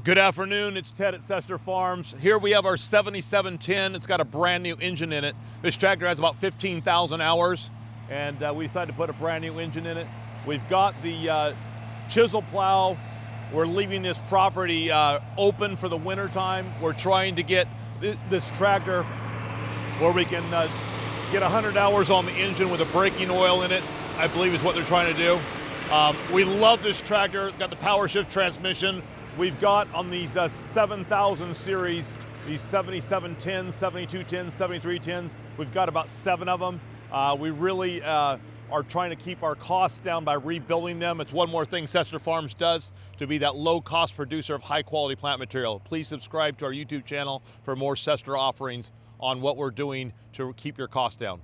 Good afternoon, it's Ted at Sester Farms. Here we have our 7710. It's got a brand new engine in it. This tractor has about 15,000 hours, and we decided to put a brand new engine in it. We've got the chisel plow. We're leaving this property open for the winter time. We're trying to get this tractor where we can get 100 hours on the engine with a braking oil in it, I believe is what they're trying to do. We love this tractor. Got the power shift transmission. We've got on these 7000 series, these 7710s, 7210s, 7310s, we've got about 7 of them. We really are trying to keep our costs down by rebuilding them. It's one more thing Sester Farms does to be that low-cost producer of high-quality plant material. Please subscribe to our YouTube channel for more Sester offerings on what we're doing to keep your costs down.